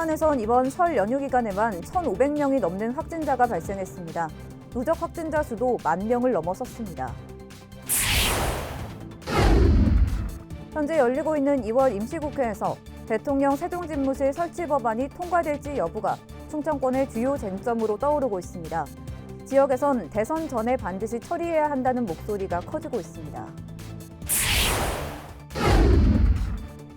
천안에선 이번 설 연휴 기간에만 1,500명이 넘는 확진자가 발생했습니다. 누적 확진자 수도 10,000명을 넘어섰습니다. 현재 열리고 있는 2월 임시국회에서 대통령 세종집무실 설치 법안이 통과될지 여부가 충청권의 주요 쟁점으로 떠오르고 있습니다. 지역에선 대선 전에 반드시 처리해야 한다는 목소리가 커지고 있습니다.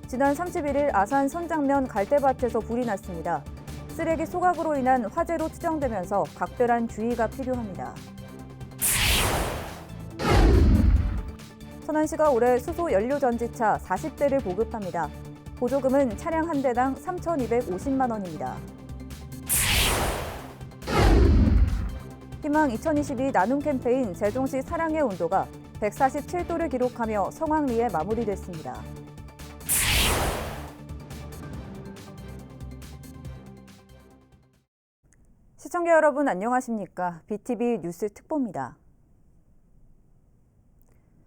지난 31일 아산 선장면 갈대밭에서 불이 났습니다. 쓰레기 소각으로 인한 화재로 추정되면서 각별한 주의가 필요합니다. 천안시가 올해 수소 연료 전지차 40대를 보급합니다. 보조금은 차량 한 대당 3,250만 원입니다. 희망 2022 나눔 캠페인 세종시 사랑의 온도가 147도를 기록하며 성황리에 마무리됐습니다. 시청자 여러분 안녕하십니까? BTV 뉴스 특보입니다.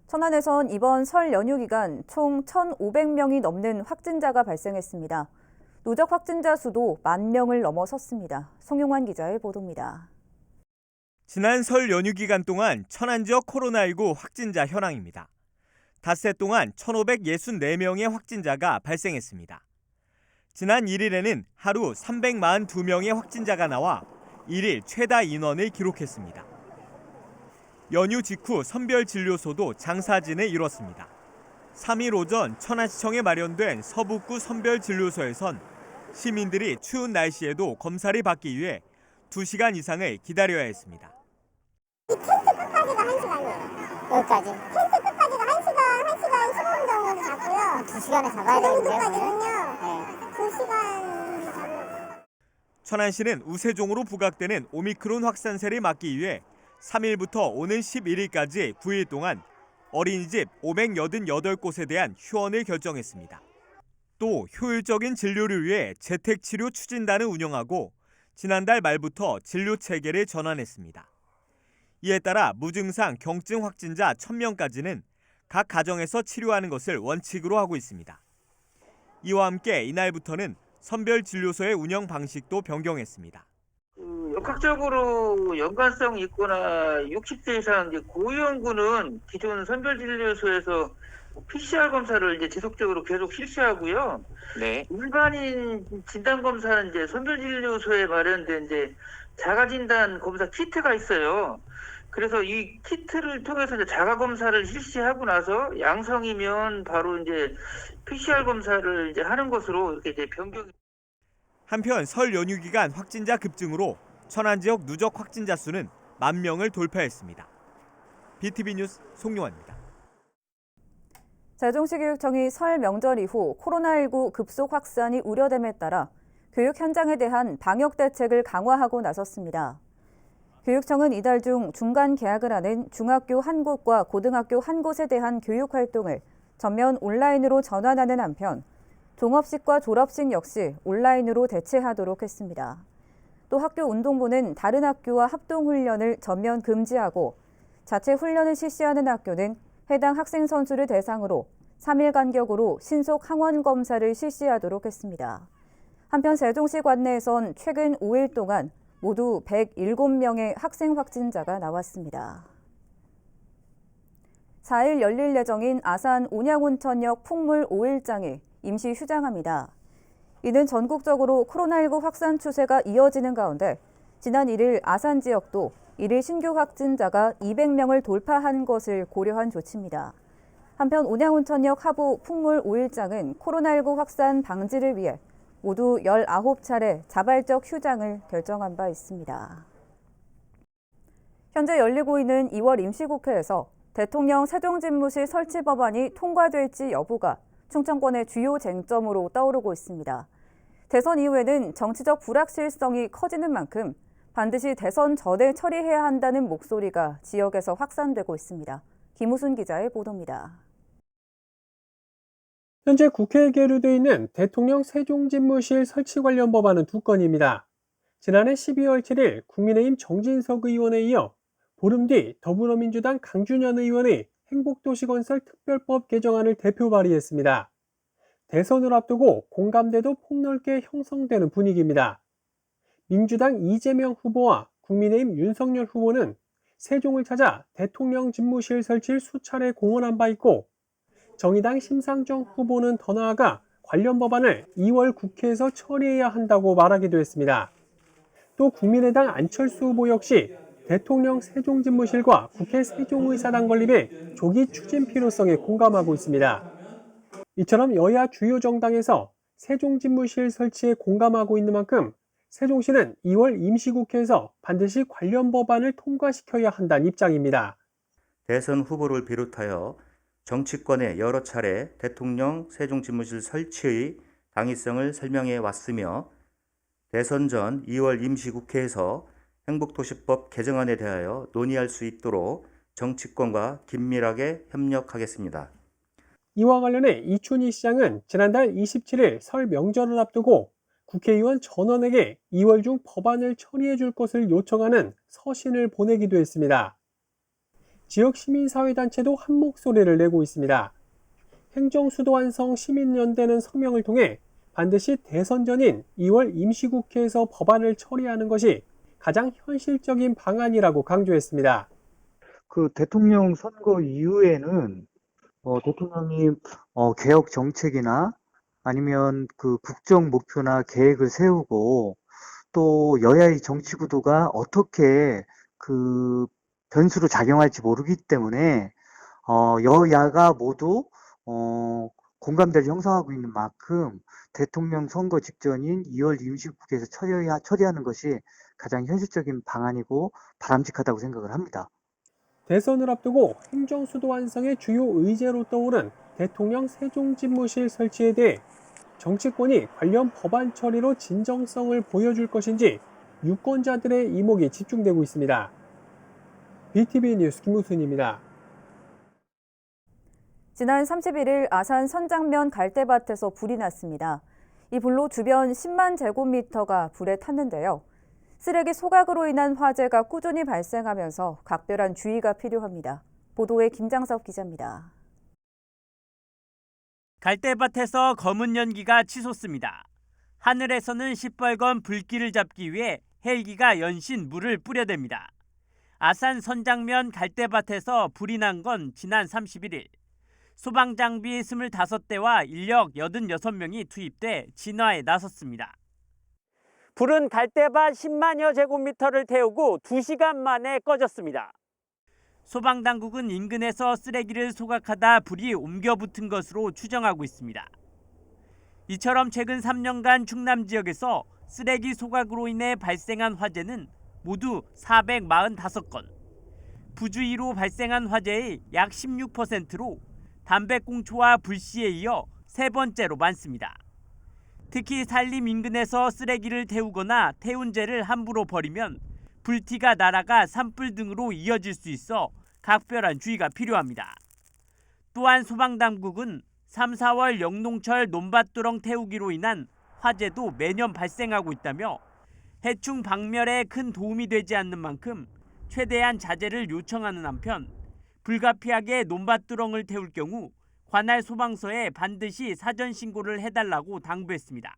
천안에선 이번 설 연휴 기간 총 1,500명이 넘는 확진자가 발생했습니다. 누적 확진자 수도 10,000명을 넘어섰습니다. 송용환 기자의 보도입니다. 지난 설 연휴 기간 동안 천안 지역 코로나19 확진자 현황입니다. 닷새 동안 1,564명의 확진자가 발생했습니다. 지난 1일에는 하루 342명의 확진자가 나와 1일 최다 인원을 기록했습니다. 연휴 직후 선별진료소도 장사진을 이뤘습니다. 3일 오전 천안시청에 마련된 서북구 선별진료소에선 시민들이 추운 날씨에도 검사를 받기 위해 2시간 이상을 기다려야 했습니다. 이 텐트 끝까지가 1시간이에요. 여기까지. 텐트 끝까지가 1시간 15분 정도 잡고요. 2시간에 잡아야 되는데요. 여기까지는요. 네. 2시간 잡고. 천안시는 우세종으로 부각되는 오미크론 확산세를 막기 위해 3일부터 오는 11일까지 9일 동안 어린이집 588곳에 대한 휴원을 결정했습니다. 또 효율적인 진료를 위해 재택치료 추진단을 운영하고 지난달 말부터 진료 체계를 전환했습니다. 이에 따라 무증상 경증 확진자 1,000명까지는 각 가정에서 치료하는 것을 원칙으로 하고 있습니다. 이와 함께 이날부터는 선별진료소의 운영 방식도 변경했습니다. 역학적으로 연관성 있거나 60세 이상 고위험군은 기존 선별진료소에서 PCR 검사를 이제 지속적으로 계속 실시하고요. 네. 일반인 진단 검사는 이제 선별진료소에 마련된 이제 자가진단 검사 키트가 있어요. 그래서 이 키트를 통해서 이제 자가 검사를 실시하고 나서 양성이면 바로 이제 PCR 검사를 이제 하는 것으로 이렇게 이제 변경. 한편 설 연휴 기간 확진자 급증으로 천안 지역 누적 확진자 수는 10,000명을 돌파했습니다. BTV 뉴스 송용환입니다. 세종시 교육청이 설 명절 이후 코로나19 급속 확산이 우려됨에 따라 교육 현장에 대한 방역 대책을 강화하고 나섰습니다. 교육청은 이달 중 중간 개학을 하는 중학교 한 곳과 고등학교 한 곳에 대한 교육 활동을 전면 온라인으로 전환하는 한편 종업식과 졸업식 역시 온라인으로 대체하도록 했습니다. 또 학교 운동부는 다른 학교와 합동훈련을 전면 금지하고 자체 훈련을 실시하는 학교는 해당 학생 선수를 대상으로 3일 간격으로 신속 항원 검사를 실시하도록 했습니다. 한편 세종시 관내에선 최근 5일 동안 모두 107명의 학생 확진자가 나왔습니다. 4일 열릴 예정인 아산 온양온천역 풍물 5일장이 임시 휴장합니다. 이는 전국적으로 코로나19 확산 추세가 이어지는 가운데 지난 1일 아산 지역도 1일 신규 확진자가 200명을 돌파한 것을 고려한 조치입니다. 한편 온양온천역 하부 풍물 5일장은 코로나19 확산 방지를 위해 모두 19차례 자발적 휴장을 결정한 바 있습니다. 현재 열리고 있는 2월 임시국회에서 대통령 세종집무실 설치 법안이 통과될지 여부가 충청권의 주요 쟁점으로 떠오르고 있습니다. 대선 이후에는 정치적 불확실성이 커지는 만큼 반드시 대선 전에 처리해야 한다는 목소리가 지역에서 확산되고 있습니다. 김우순 기자의 보도입니다. 현재 국회에 계류돼 있는 대통령 세종집무실 설치 관련 법안은 2건입니다. 지난해 12월 7일 국민의힘 정진석 의원에 이어 보름 뒤 더불어민주당 강준현 의원의 행복도시건설 특별법 개정안을 대표 발의했습니다. 대선을 앞두고 공감대도 폭넓게 형성되는 분위기입니다. 민주당 이재명 후보와 국민의힘 윤석열 후보는 세종을 찾아 대통령 집무실 설치를 수차례 공언한 바 있고, 정의당 심상정 후보는 더 나아가 관련 법안을 2월 국회에서 처리해야 한다고 말하기도 했습니다. 또 국민의당 안철수 후보 역시 대통령 세종집무실과 국회 세종의사당 건립의 조기 추진 필요성에 공감하고 있습니다. 이처럼 여야 주요 정당에서 세종집무실 설치에 공감하고 있는 만큼 세종시는 2월 임시국회에서 반드시 관련 법안을 통과시켜야 한다는 입장입니다. 대선 후보를 비롯하여 정치권에 여러 차례 대통령 세종집무실 설치의 당위성을 설명해 왔으며, 대선 전 2월 임시국회에서 행복도시법 개정안에 대하여 논의할 수 있도록 정치권과 긴밀하게 협력하겠습니다. 이와 관련해 이춘희 시장은 지난달 27일 설 명절을 앞두고 국회의원 전원에게 2월 중 법안을 처리해 줄 것을 요청하는 서신을 보내기도 했습니다. 지역 시민사회단체도 한 목소리를 내고 있습니다. 행정수도완성 시민연대는 성명을 통해 반드시 대선 전인 2월 임시국회에서 법안을 처리하는 것이 가장 현실적인 방안이라고 강조했습니다. 그 대통령 선거 이후에는 대통령이 개혁 정책이나 아니면 그 국정 목표나 계획을 세우고, 또 여야의 정치 구도가 어떻게 그 변수로 작용할지 모르기 때문에 여야가 모두 공감대를 형성하고 있는 만큼 대통령 선거 직전인 2월 임시국회에서 처리하는 것이 가장 현실적인 방안이고 바람직하다고 생각을 합니다. 대선을 앞두고 행정수도 완성의 주요 의제로 떠오른 대통령 세종집무실 설치에 대해 정치권이 관련 법안 처리로 진정성을 보여줄 것인지 유권자들의 이목이 집중되고 있습니다. BTV 뉴스 김우순입니다. 지난 31일 아산 선장면 갈대밭에서 불이 났습니다. 이 불로 주변 10만 제곱미터가 불에 탔는데요. 쓰레기 소각으로 인한 화재가 꾸준히 발생하면서 각별한 주의가 필요합니다. 보도에 김장섭 기자입니다. 갈대밭에서 검은 연기가 치솟습니다. 하늘에서는 시뻘건 불길을 잡기 위해 헬기가 연신 물을 뿌려댑니다. 아산 선장면 갈대밭에서 불이 난 건 지난 31일. 소방장비 25대와 인력 86명이 투입돼 진화에 나섰습니다. 불은 갈대밭 10만여 제곱미터를 태우고 2시간 만에 꺼졌습니다. 소방당국은 인근에서 쓰레기를 소각하다 불이 옮겨 붙은 것으로 추정하고 있습니다. 이처럼 최근 3년간 충남 지역에서 쓰레기 소각으로 인해 발생한 화재는 모두 445건. 부주의로 발생한 화재의 약 16%로 담배꽁초와 불씨에 이어 세 번째로 많습니다. 특히 산림 인근에서 쓰레기를 태우거나 태운재를 함부로 버리면 불티가 날아가 산불 등으로 이어질 수 있어 각별한 주의가 필요합니다. 또한 소방당국은 3, 4월 영농철 논밭두렁 태우기로 인한 화재도 매년 발생하고 있다며 해충 박멸에 큰 도움이 되지 않는 만큼 최대한 자제를 요청하는 한편 불가피하게 논밭두렁을 태울 경우 관할 소방서에 반드시 사전 신고를 해달라고 당부했습니다.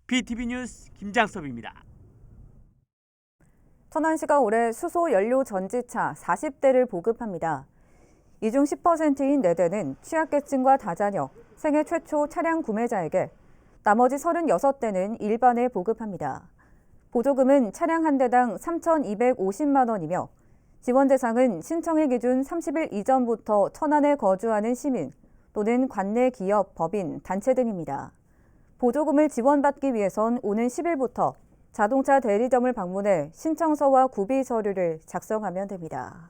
BTV 뉴스 김장섭입니다. 천안시가 올해 수소 연료 전지차 40대를 보급합니다. 이 중 10%인 4대는 취약계층과 다자녀, 생애 최초 차량 구매자에게, 나머지 36대는 일반에 보급합니다. 보조금은 차량 한 대당 3,250만 원이며 지원 대상은 신청일 기준 30일 이전부터 천안에 거주하는 시민 또는 관내 기업, 법인, 단체 등입니다. 보조금을 지원받기 위해선 오는 10일부터 자동차 대리점을 방문해 신청서와 구비 서류를 작성하면 됩니다.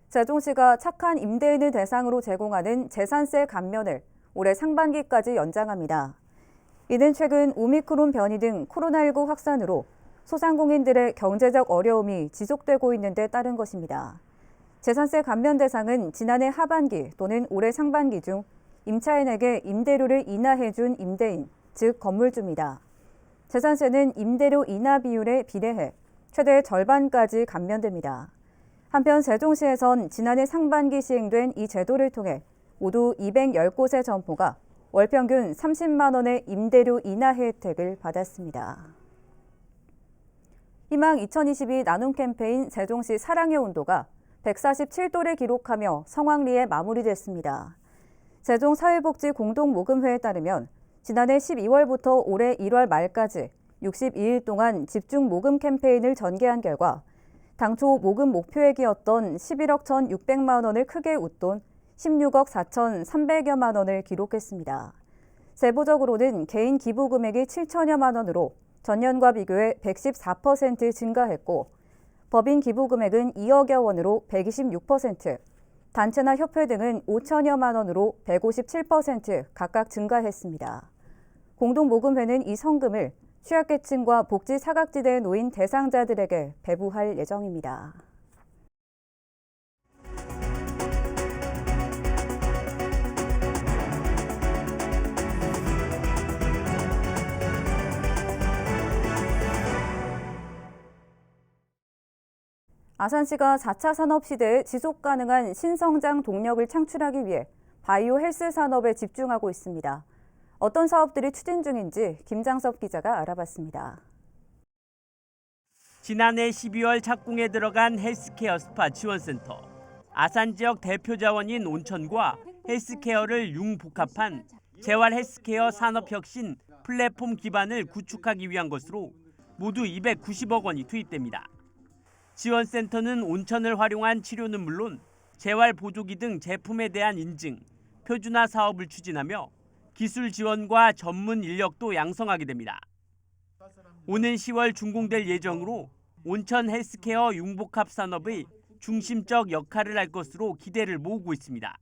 세종시가 착한 임대인을 대상으로 제공하는 재산세 감면을 올해 상반기까지 연장합니다. 이는 최근 오미크론 변이 등 코로나19 확산으로 소상공인들의 경제적 어려움이 지속되고 있는 데 따른 것입니다. 재산세 감면 대상은 지난해 하반기 또는 올해 상반기 중 임차인에게 임대료를 인하해준 임대인, 즉 건물주입니다. 재산세는 임대료 인하 비율에 비례해 최대 절반까지 감면됩니다. 한편 세종시에선 지난해 상반기 시행된 이 제도를 통해 모두 210곳의 점포가 월 평균 30만 원의 임대료 인하 혜택을 받았습니다. 희망 2022 나눔 캠페인 세종시 사랑의 온도가 147도를 기록하며 성황리에 마무리됐습니다. 세종사회복지공동모금회에 따르면 지난해 12월부터 올해 1월 말까지 62일 동안 집중 모금 캠페인을 전개한 결과 당초 모금 목표액이었던 11억 1,600만 원을 크게 웃돈 16억 4,300여만 원을 기록했습니다. 세부적으로는 개인 기부 금액이 7천여만 원으로 전년과 비교해 114% 증가했고 법인 기부 금액은 2억여 원으로 126%, 단체나 협회 등은 5천여만 원으로 157% 각각 증가했습니다. 공동모금회는 이 성금을 취약계층과 복지 사각지대에 놓인 대상자들에게 배부할 예정입니다. 아산시가 4차 산업시대에 지속가능한 신성장 동력을 창출하기 위해 바이오 헬스 산업에 집중하고 있습니다. 어떤 사업들이 추진 중인지 김장섭 기자가 알아봤습니다. 지난해 12월 착공에 들어간 헬스케어 스파 지원센터. 아산 지역 대표 자원인 온천과 헬스케어를 융복합한 재활 헬스케어 산업혁신 플랫폼 기반을 구축하기 위한 것으로 모두 290억 원이 투입됩니다. 지원센터는 온천을 활용한 치료는 물론 재활 보조기 등 제품에 대한 인증, 표준화 사업을 추진하며 기술 지원과 전문 인력도 양성하게 됩니다. 오는 10월 준공될 예정으로 온천 헬스케어 융복합 산업의 중심적 역할을 할 것으로 기대를 모으고 있습니다.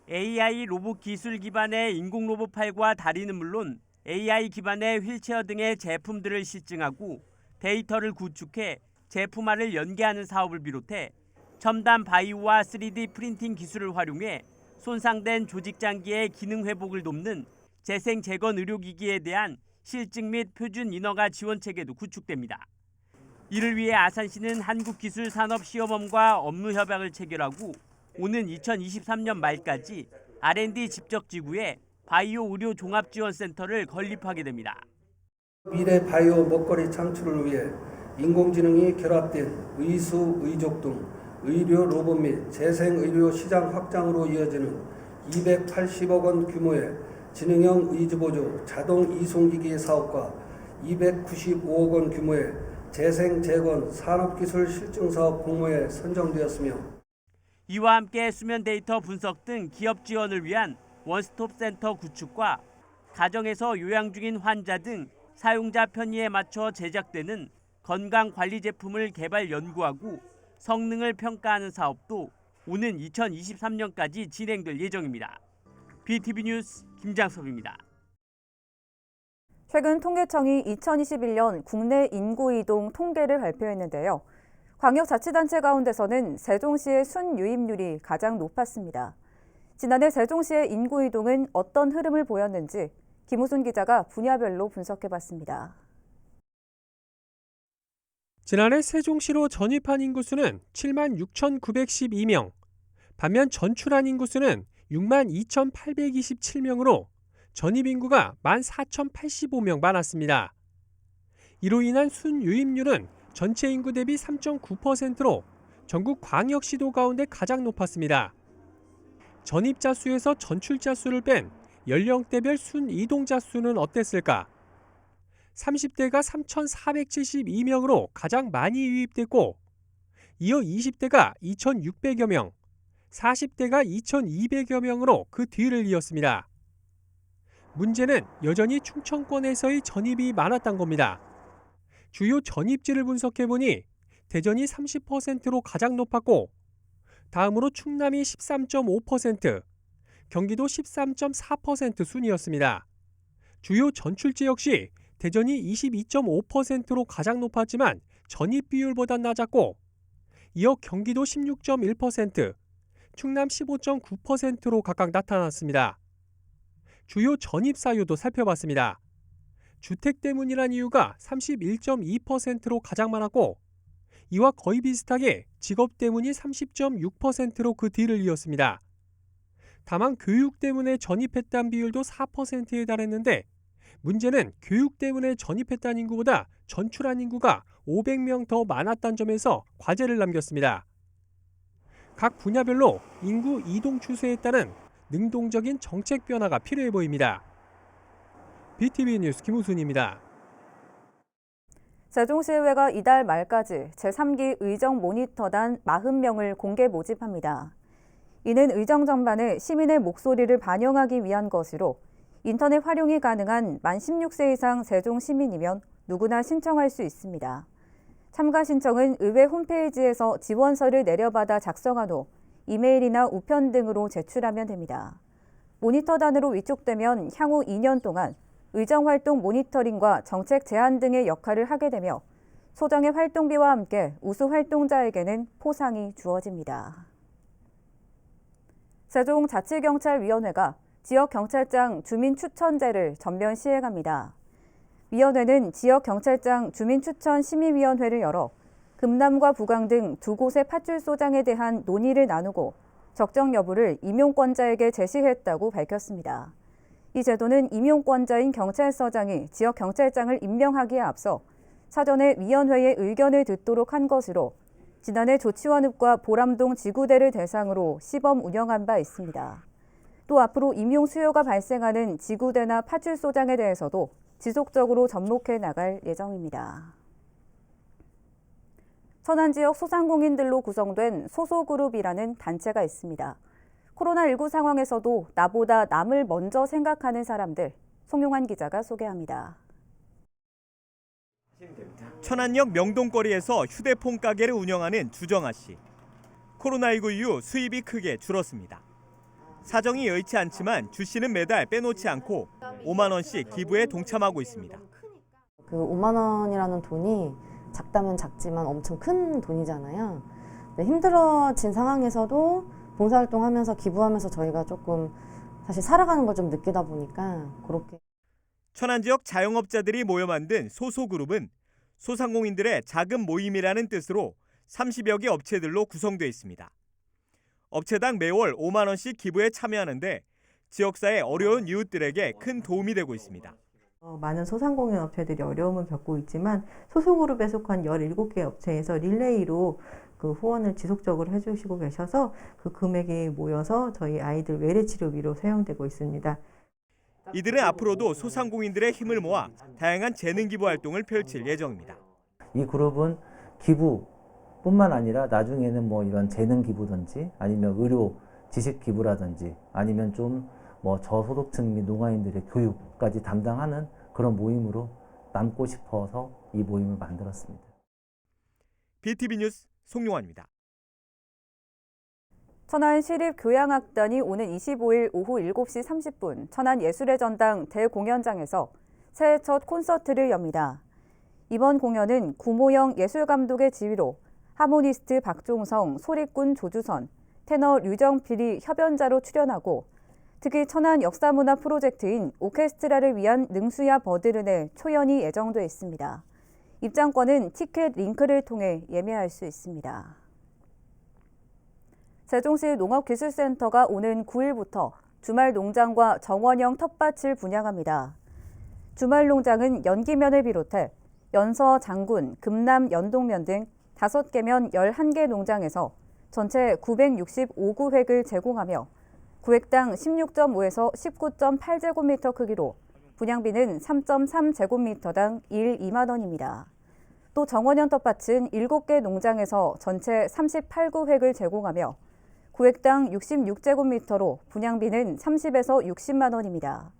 AI 로봇 기술 기반의 인공 로봇 팔과 다리는 물론 AI 기반의 휠체어 등의 제품들을 실증하고 데이터를 구축해 제품화를 연계하는 사업을 비롯해 첨단 바이오와 3D 프린팅 기술을 활용해 손상된 조직 장기의 기능 회복을 돕는 재생 재건 의료기기에 대한 실증 및 표준 인허가 지원 체계도 구축됩니다. 이를 위해 아산시는 한국기술산업시험원과 업무 협약을 체결하고 오는 2023년 말까지 R&D 집적지구에 바이오 의료 종합지원센터를 건립하게 됩니다. 미래 바이오 먹거리 창출을 위해 인공지능이 결합된 의수, 의족 등 의료 로봇 및 재생의료 시장 확장으로 이어지는 280억 원 규모의 지능형 의지보조 자동 이송기기 사업과 295억 원 규모의 재생재건 산업기술 실증사업 공모에 선정되었으며 이와 함께 수면 데이터 분석 등 기업 지원을 위한 원스톱 센터 구축과 가정에서 요양 중인 환자 등 사용자 편의에 맞춰 제작되는 건강관리 제품을 개발 연구하고 성능을 평가하는 사업도 오는 2023년까지 진행될 예정입니다. BTV 뉴스 김장섭입니다. 최근 통계청이 2021년 국내 인구 이동 통계를 발표했는데요. 광역자치단체 가운데서는 세종시의 순유입률이 가장 높았습니다. 지난해 세종시의 인구 이동은 어떤 흐름을 보였는지 김우순 기자가 분야별로 분석해봤습니다. 지난해 세종시로 전입한 인구수는 7만 6,912명, 반면 전출한 인구수는 6만 2,827명으로 전입 인구가 14,085명 많았습니다. 이로 인한 순유입률은 전체 인구 대비 3.9%로 전국 광역시도 가운데 가장 높았습니다. 전입자 수에서 전출자 수를 뺀 연령대별 순이동자 수는 어땠을까? 30대가 3,472명으로 가장 많이 유입됐고 이어 20대가 2,600여 명, 40대가 2,200여 명으로 그 뒤를 이었습니다. 문제는 여전히 충청권에서의 전입이 많았던 겁니다. 주요 전입지를 분석해보니 대전이 30%로 가장 높았고 다음으로 충남이 13.5%, 경기도 13.4% 순이었습니다. 주요 전출지 역시 대전이 22.5%로 가장 높았지만 전입 비율보다 낮았고 이어 경기도 16.1%, 충남 15.9%로 각각 나타났습니다. 주요 전입 사유도 살펴봤습니다. 주택 때문이란 이유가 31.2%로 가장 많았고 이와 거의 비슷하게 직업 때문이 30.6%로 그 뒤를 이었습니다. 다만 교육 때문에 전입했다는 비율도 4%에 달했는데 문제는 교육 때문에 전입했다는 인구보다 전출한 인구가 500명 더 많았다는 점에서 과제를 남겼습니다. 각 분야별로 인구 이동 추세에 따른 능동적인 정책 변화가 필요해 보입니다. BTV 뉴스 김우순입니다. 세종시의회가 이달 말까지 제3기 의정 모니터단 40명을 공개 모집합니다. 이는 의정 전반에 시민의 목소리를 반영하기 위한 것으로 인터넷 활용이 가능한 만 16세 이상 세종 시민이면 누구나 신청할 수 있습니다. 참가 신청은 의회 홈페이지에서 지원서를 내려받아 작성한 후 이메일이나 우편 등으로 제출하면 됩니다. 모니터단으로 위촉되면 향후 2년 동안 의정활동 모니터링과 정책 제안 등의 역할을 하게 되며 소정의 활동비와 함께 우수 활동자에게는 포상이 주어집니다. 세종자치경찰위원회가 지역경찰장 주민추천제를 전면 시행합니다. 위원회는 지역경찰장 주민추천심의위원회를 열어 금남과 부강 등 두 곳의 파출소장에 대한 논의를 나누고 적정 여부를 임용권자에게 제시했다고 밝혔습니다. 이 제도는 임용권자인 경찰서장이 지역경찰장을 임명하기에 앞서 사전에 위원회의 의견을 듣도록 한 것으로 지난해 조치원읍과 보람동 지구대를 대상으로 시범 운영한 바 있습니다. 또 앞으로 임용 수요가 발생하는 지구대나 파출소장에 대해서도 지속적으로 접목해 나갈 예정입니다. 천안 지역 소상공인들로 구성된 소소그룹이라는 단체가 있습니다. 코로나19 상황에서도 나보다 남을 먼저 생각하는 사람들, 송용환 기자가 소개합니다. 천안역 명동거리에서 휴대폰 가게를 운영하는 주정아 씨. 코로나19 이후 수입이 크게 줄었습니다. 사정이 여의치 않지만 주 씨는 매달 빼놓지 않고 5만 원씩 기부에 동참하고 있습니다. 그 5만 원이라는 돈이 작다면 작지만 엄청 큰 돈이잖아요. 근데 힘들어진 상황에서도 봉사활동하면서 기부하면서 저희가 조금 사실 살아가는 걸 좀 느끼다 보니까 그렇게. 천안 지역 자영업자들이 모여 만든 소소그룹은 소상공인들의 자금 모임이라는 뜻으로 30여 개 업체들로 구성되어 있습니다. 업체당 매월 5만 원씩 기부에 참여하는데 지역사회 어려운 이웃들에게 큰 도움이 되고 있습니다. 많은 소상공인 업체들이 어려움을 겪고 있지만 소소그룹에 속한 17개 업체에서 릴레이로 그 후원을 지속적으로 해주시고 계셔서 그 금액이 모여서 저희 아이들 외래치료비로 사용되고 있습니다. 이들은 앞으로도 소상공인들의 힘을 모아 다양한 재능 기부 활동을 펼칠 예정입니다. 이 그룹은 기부뿐만 아니라 나중에는 뭐 이런 재능 기부든지 아니면 의료 지식 기부라든지 아니면 좀 뭐 저소득층 및 농아인들의 교육까지 담당하는 그런 모임으로 남고 싶어서 이 모임을 만들었습니다. BTV 뉴스 송용환입니다. 천안시립교향악단이 오는 25일 오후 7시 30분 천안예술의 전당 대공연장에서 새해 첫 콘서트를 엽니다. 이번 공연은 구모영 예술감독의 지휘로 하모니스트 박종성, 소리꾼 조주선, 테너 류정필이 협연자로 출연하고 특히 천안 역사문화 프로젝트인 오케스트라를 위한 능수야 버드른의 초연이 예정돼 있습니다. 입장권은 티켓 링크를 통해 예매할 수 있습니다. 세종시 농업기술센터가 오는 9일부터 주말 농장과 정원형 텃밭을 분양합니다. 주말 농장은 연기면을 비롯해 연서, 장군, 금남, 연동면 등 5개면 11개 농장에서 전체 965구획을 제공하며 구획당 16.5에서 19.8제곱미터 크기로 분양비는 3.3제곱미터당 2만 원입니다. 또 정원형 텃밭은 7개 농장에서 전체 38구획을 제공하며 구획당 66제곱미터로 분양비는 30에서 60만 원입니다.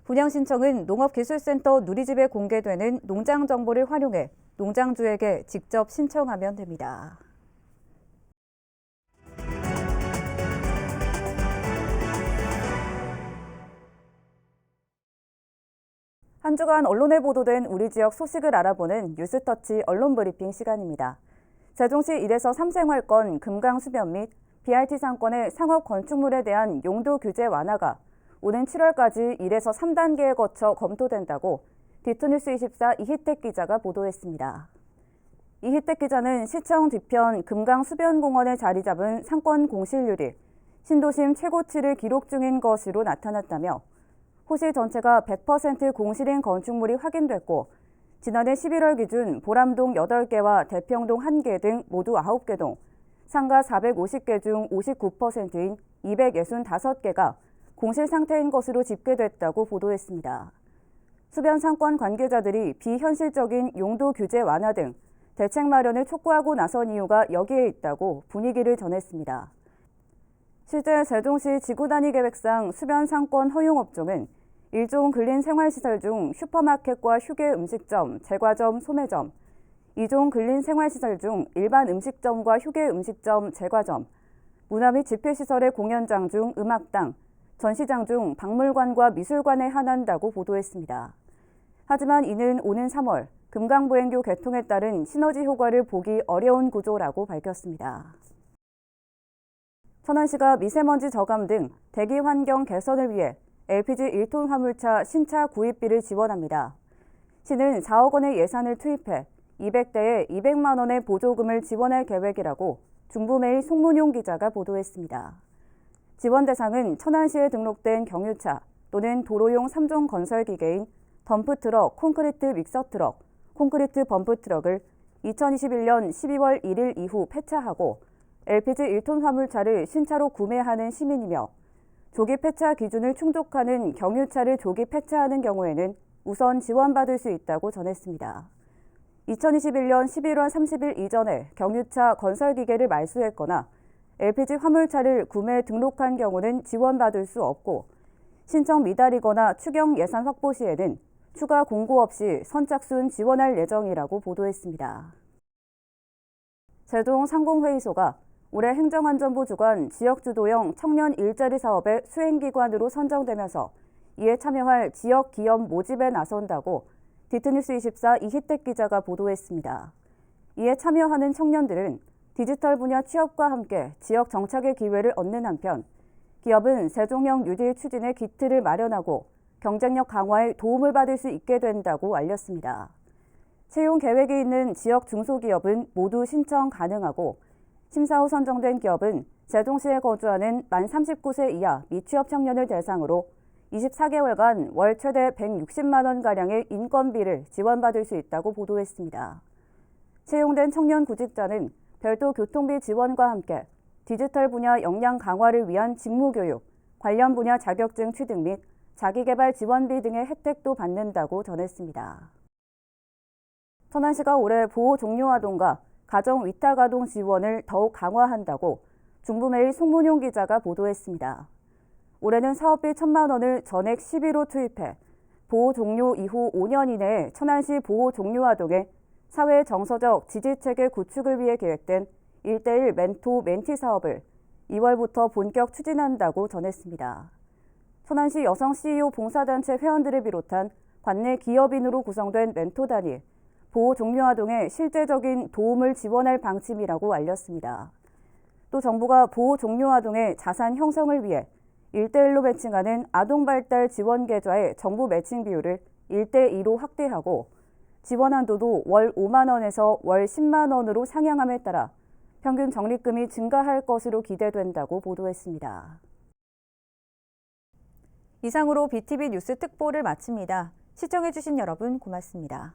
분양 신청은 농업기술센터 누리집에 공개되는 농장 정보를 활용해 농장주에게 직접 신청하면 됩니다. 한 주간 언론에 보도된 우리 지역 소식을 알아보는 뉴스터치 언론브리핑 시간입니다. 세종시 1에서 3생활권 금강수변 및 BRT 상권의 상업 건축물에 대한 용도 규제 완화가 오는 7월까지 1에서 3단계에 거쳐 검토된다고 디투뉴스24 이희택 기자가 보도했습니다. 이희택 기자는 시청 뒤편 금강수변공원에 자리 잡은 상권 공실률이 신도심 최고치를 기록 중인 것으로 나타났다며 호시 전체가 100% 공실인 건축물이 확인됐고 지난해 11월 기준 보람동 8개와 대평동 1개 등 모두 9개 동, 상가 450개 중 59%인 265개가 공실 상태인 것으로 집계됐다고 보도했습니다. 수변 상권 관계자들이 비현실적인 용도 규제 완화 등 대책 마련을 촉구하고 나선 이유가 여기에 있다고 분위기를 전했습니다. 실제 세종시 지구단위 계획상 수변 상권 허용업종은 일종 근린 생활시설 중 슈퍼마켓과 휴게 음식점, 제과점, 소매점, 2종 근린 생활시설 중 일반 음식점과 휴게 음식점, 제과점, 문화 및 집회시설의 공연장 중 음악당, 전시장 중 박물관과 미술관에 한한다고 보도했습니다. 하지만 이는 오는 3월 금강보행교 개통에 따른 시너지 효과를 보기 어려운 구조라고 밝혔습니다. 천안시가 미세먼지 저감 등 대기 환경 개선을 위해 LPG 1톤 화물차 신차 구입비를 지원합니다. 시는 4억 원의 예산을 투입해 200대에 200만 원의 보조금을 지원할 계획이라고 중부메일 송문용 기자가 보도했습니다. 지원 대상은 천안시에 등록된 경유차 또는 도로용 3종 건설기계인 덤프트럭, 콘크리트 믹서트럭, 콘크리트 범프트럭을 2021년 12월 1일 이후 폐차하고 LPG 1톤 화물차를 신차로 구매하는 시민이며 조기 폐차 기준을 충족하는 경유차를 조기 폐차하는 경우에는 우선 지원받을 수 있다고 전했습니다. 2021년 11월 30일 이전에 경유차 건설기계를 말소했거나 LPG 화물차를 구매 등록한 경우는 지원받을 수 없고 신청 미달이거나 추경 예산 확보 시에는 추가 공고 없이 선착순 지원할 예정이라고 보도했습니다. 세종 상공회의소가 올해 행정안전부 주관 지역주도형 청년 일자리 사업의 수행기관으로 선정되면서 이에 참여할 지역 기업 모집에 나선다고 디트뉴스24 이희택 기자가 보도했습니다. 이에 참여하는 청년들은 디지털 분야 취업과 함께 지역 정착의 기회를 얻는 한편 기업은 세종형 뉴딜 추진의 기틀을 마련하고 경쟁력 강화에 도움을 받을 수 있게 된다고 알렸습니다. 채용 계획이 있는 지역 중소기업은 모두 신청 가능하고 심사 후 선정된 기업은 세종시에 거주하는 만 39세 이하 미취업 청년을 대상으로 24개월간 월 최대 160만 원가량의 인건비를 지원받을 수 있다고 보도했습니다. 채용된 청년 구직자는 별도 교통비 지원과 함께 디지털 분야 역량 강화를 위한 직무교육, 관련 분야 자격증 취득 및 자기개발 지원비 등의 혜택도 받는다고 전했습니다. 천안시가 올해 보호 종료 아동과 가정 위탁 아동 지원을 더욱 강화한다고 중부메일 송문용 기자가 보도했습니다. 올해는 사업비 1,000만 원을 전액 12로 투입해 보호 종료 이후 5년 이내에 천안시 보호 종료 아동의 사회 정서적 지지체계 구축을 위해 계획된 1:1 멘토 멘티 사업을 2월부터 본격 추진한다고 전했습니다. 천안시 여성 CEO 봉사단체 회원들을 비롯한 관내 기업인으로 구성된 멘토단이 보호 종료 아동의 실제적인 도움을 지원할 방침이라고 알렸습니다. 또 정부가 보호 종료 아동의 자산 형성을 위해 1:1로 매칭하는 아동발달 지원 계좌의 정부 매칭 비율을 1:2로 확대하고 지원 한도도 월 5만 원에서 월 10만 원으로 상향함에 따라 평균 적립금이 증가할 것으로 기대된다고 보도했습니다. 이상으로 BTV 뉴스 특보를 마칩니다. 시청해주신 여러분 고맙습니다.